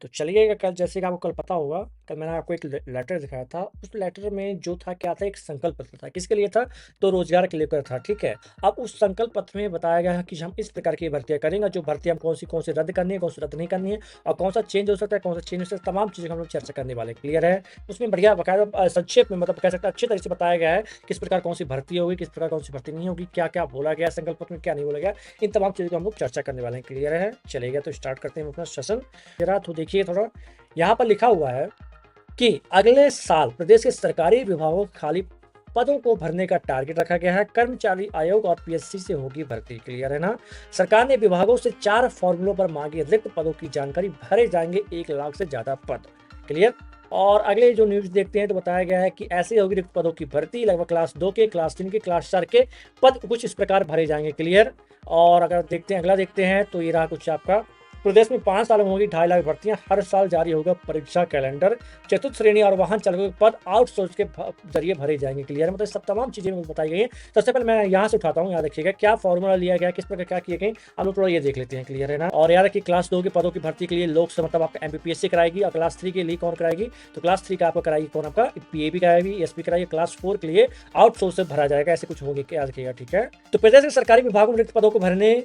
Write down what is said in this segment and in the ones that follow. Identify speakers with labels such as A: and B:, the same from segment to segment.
A: तो चलिए कल जैसे कि आपको कल पता होगा, कल मैंने आपको एक लेटर दिखाया था। उस लेटर में जो था क्या था, एक संकल्प पत्र था। किसके लिए था? तो रोजगार के लेकर था, ठीक है। अब उस संकल्प पत्र में बताया गया है कि हम इस प्रकार की भर्तियां करेंगे, जो भर्ती हम कौन सी रद्द करनी है, कौन सी रद्द नहीं करनी है, और कौन सा चेंज हो सकता है, कौन सा चेंज हो सकता है, तमाम चीजें हम लोग चर्चा करने वाले। क्लियर है? उसमें बढ़िया बकायदा संक्षेप में, मतलब कह सकते हैं अच्छे तरीके से बताया गया है किस प्रकार कौन सी भर्ती होगी, किस प्रकार कौन सी भर्ती नहीं होगी, क्या क्या बोला गया संकल्प पत्र में, क्या नहीं बोला गया। इन तमाम चीजों को हम लोग चर्चा करने वाले हैं। क्लियर है? चलेगा तो स्टार्ट करते हैं अपना सेशन। जरा तो देखिए थोड़ा, यहाँ पर लिखा हुआ है कि अगले साल प्रदेश के सरकारी विभागों खाली पदों को भरने का टारगेट रखा गया है। कर्मचारी आयोग और पीएससी से होगी भर्ती। क्लियर है ना? सरकार ने विभागों से 4 फॉर्मूलों पर मांगी रिक्त पदों की जानकारी, भरे जाएंगे 1 लाख से ज्यादा पद। क्लियर। और अगले जो न्यूज देखते हैं तो बताया गया है कि ऐसे होगी रिक्त पदों की भर्ती, लगभग क्लास 2 के, क्लास 3 के, क्लास 4 के पद कुछ इस प्रकार भरे जाएंगे। क्लियर। और अगर देखते हैं अगला देखते हैं तो ये रहा कुछ आपका, प्रदेश में 5 साल में होगी 2.5 लाख भर्तियां, हर साल जारी होगा परीक्षा कैलेंडर। चतुर्थ श्रेणी और वाहन चालकों के पद आउटसोर्स के जरिए भरे जाएंगे। क्लियर। मतलब सब तमाम चीजें बताई गई हैं। सबसे पहले मैं यहाँ से उठाता हूँ, यहाँ देखिएगा क्या फॉर्मूला लिया गया, किस प्रकार क्या किए गए, हम लोग थोड़ा ये देख लेते हैं। क्लियर है ना? और याद रखिए क्लास 2 के पदों की भर्ती के लिए लोक सेवा मतलब आपका एमपीपीएससी कराएगी, और क्लास 3 के लिए कौन कराएगी? तो क्लास 3 का आपका कराएगी कौन? आपका पीएबी कराएगी, एसपी कराएगी। क्लास 4 के लिए आउटसोर्स से भरा जाएगा। ऐसे कुछ होगी, याद रखिएगा, ठीक है। तो प्रदेश के सरकारी विभागों में रिक्त पदों को भरने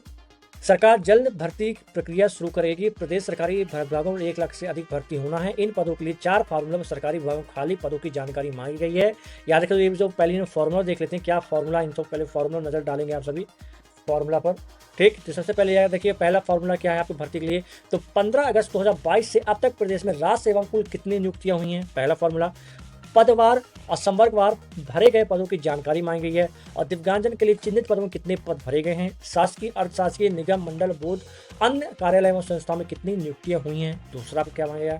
A: सरकार जल्द भर्ती प्रक्रिया शुरू करेगी। प्रदेश सरकारी विभागों में 1 लाख से अधिक भर्ती होना है। इन पदों के लिए 4 फार्मूला में सरकारी विभागों खाली पदों की जानकारी मांगी गई है। याद रखिए, ये जो पहले फॉर्मूला देख लेते हैं, क्या फॉर्मूला, इन सब पहले फॉर्मूला नजर डालेंगे आप सभी फॉर्मूला पर। ठीक, तो सबसे पहले याद देखिए पहला फॉर्मूला क्या है आपकी भर्ती के लिए। तो 15 अगस्त 2022 से अब तक प्रदेश में राज्य सेवा कुल कितनी नियुक्तियां हुई हैं, पहला फॉर्मूला। पदवार और संवर्गवार भरे गए पदों की जानकारी मांगी गई है। और दिव्यांगजन के लिए चिन्हित पदों में कितने पद भरे गए हैं। शासकीय अर्धशासकीय निगम मंडल बोर्ड अन्य कार्यालय एवं संस्थाओं में कितनी नियुक्तियां हुई हैं। दूसरा क्या मांगा गया,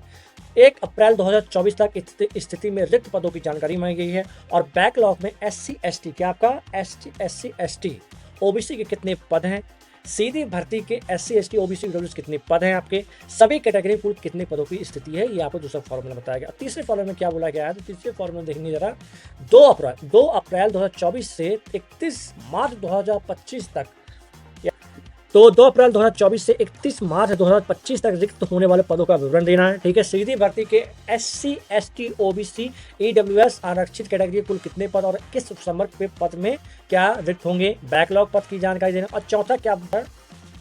A: 1 अप्रैल 2024 तक स्थिति में रिक्त पदों की जानकारी मांगी गई है। और बैकलॉग में SC ST क्या आपका SC ST OBC के कितने पद हैं। सीधी भर्ती के SC ST OBC EWS कितने पद हैं आपके, सभी कैटेगरी कुल कितने पदों की स्थिति है, ये आपको दूसरा फॉर्मूला बताया गया। तीसरे फॉर्मूले में क्या बोला गया है, तो तीसरे फॉर्मूले देखेंगे जरा, 2 अप्रैल 2024 से 31 मार्च 2025 तक, तो 2 अप्रैल 2024 से 31 मार्च 2025 तक रिक्त होने वाले पदों का विवरण देना है। ठीक है। सीधी भर्ती के SC ST OBC EWS आरक्षित कैटेगरी कुल कितने पद और किस संवर्ग पे पद में क्या रिक्त होंगे, बैकलॉग पद की जानकारी देना। और चौथा क्या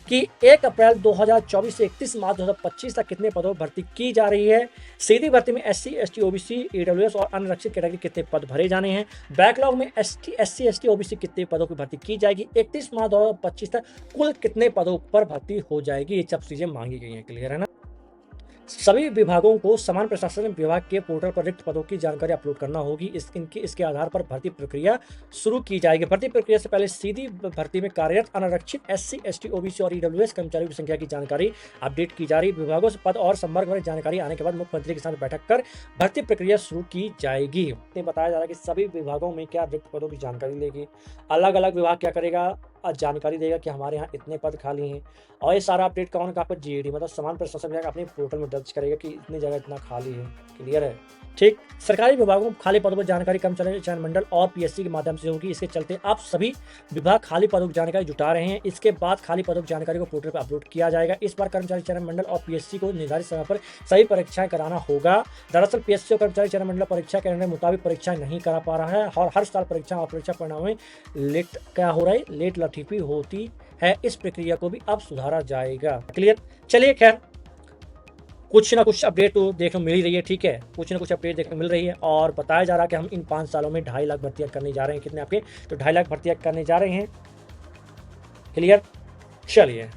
A: कि 1 अप्रैल 2024 से 31 मार्च 2025 तक कितने पदों पर भर्ती की जा रही है। सीधी भर्ती में SC ST OBC EWS और अनारक्षित कैटेगरी कितने पद भरे जाने हैं। बैकलॉग में SC ST OBC कितने पदों की भर्ती की जाएगी। 31 मार्च 2025 तक कुल कितने पदों पर भर्ती हो जाएगी। ये सब चीजें मांगी गई हैं। क्लियर है ना? सभी विभागों को समान प्रशासन विभाग के पोर्टल पर रिक्त पदों की जानकारी अपलोड करना होगी। इसके आधार पर भर्ती प्रक्रिया शुरू की जाएगी। भर्ती प्रक्रिया से पहले सीधी भर्ती में कार्यरत अनारक्षित SC ST OBC और EWS कर्मचारियों की संख्या की जानकारी अपडेट की जा रही। विभागों से पद और संवर्ग वाली जानकारी आने के बाद मुख्यमंत्री के साथ बैठक कर भर्ती प्रक्रिया शुरू की जाएगी। बताया जा रहा है कि सभी विभागों में क्या रिक्त पदों की जानकारी लेगी, अलग अलग विभाग क्या करेगा, जानकारी देगा कि हमारे यहाँ इतने पद खाली हैं। और ये सारा अपडेट कौन का, आपका GAD मतलब समान प्रशासन विभाग अपने पोर्टल में दर्ज करेगा कि इतनी जगह इतना खाली है। क्लियर है? ठीक। सरकारी विभागों खाली पदों पर जानकारी कर्मचारी चयन मंडल और PSC के माध्यम से होगी। इसके चलते अब सभी विभाग खाली पदों की जानकारी जुटा रहे हैं। इसके बाद खाली पदों की जानकारी को पोर्टल पर अपलोड किया जाएगा। इस बार कर्मचारी चयन मंडल और PSC को निर्धारित समय पर सभी परीक्षाएं कराना होगा। दरअसल PSC और कर्मचारी चयन मंडल परीक्षा कैलेंडर के मुताबिक परीक्षाएं नहीं करा पा रहा है और हर साल परीक्षा और परीक्षा परिणाम में लेट क्या हो रहा है, लेट लतीफी होती है। इस प्रक्रिया को भी अब सुधारा जाएगा। क्लियर। चलिए खैर, कुछ ना कुछ अपडेट तो देखने मिल ही रही है। ठीक है, कुछ ना कुछ अपडेट देखने मिल रही है। और बताया जा रहा है कि हम इन 5 सालों में 2.5 लाख भर्तियां करने जा रहे हैं। कितने आपके, तो 2.5 लाख भर्तियां करने जा रहे हैं। क्लियर। चलिए,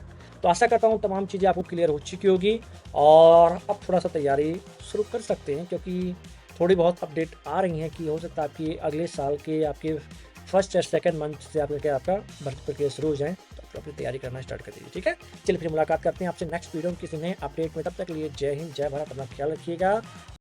A: तो आशा करता हूँ तमाम चीज़ें आपको क्लियर हो चुकी होगी और अब थोड़ा सा तैयारी शुरू कर सकते हैं, क्योंकि थोड़ी बहुत अपडेट आ रही हैं कि हो सकता है आपकी अगले साल के आपके फर्स्ट या सेकंड मंथ से आपका भर्ती प्रक्रिया शुरू हो जाए। तो अपनी तैयारी करना स्टार्ट कर दीजिए। ठीक है। चलिए फिर मुलाकात करते हैं आपसे नेक्स्ट वीडियो में किसी नए अपडेट में। तब तक लिए जय हिंद, जय भारत, अपना ख्याल रखिएगा।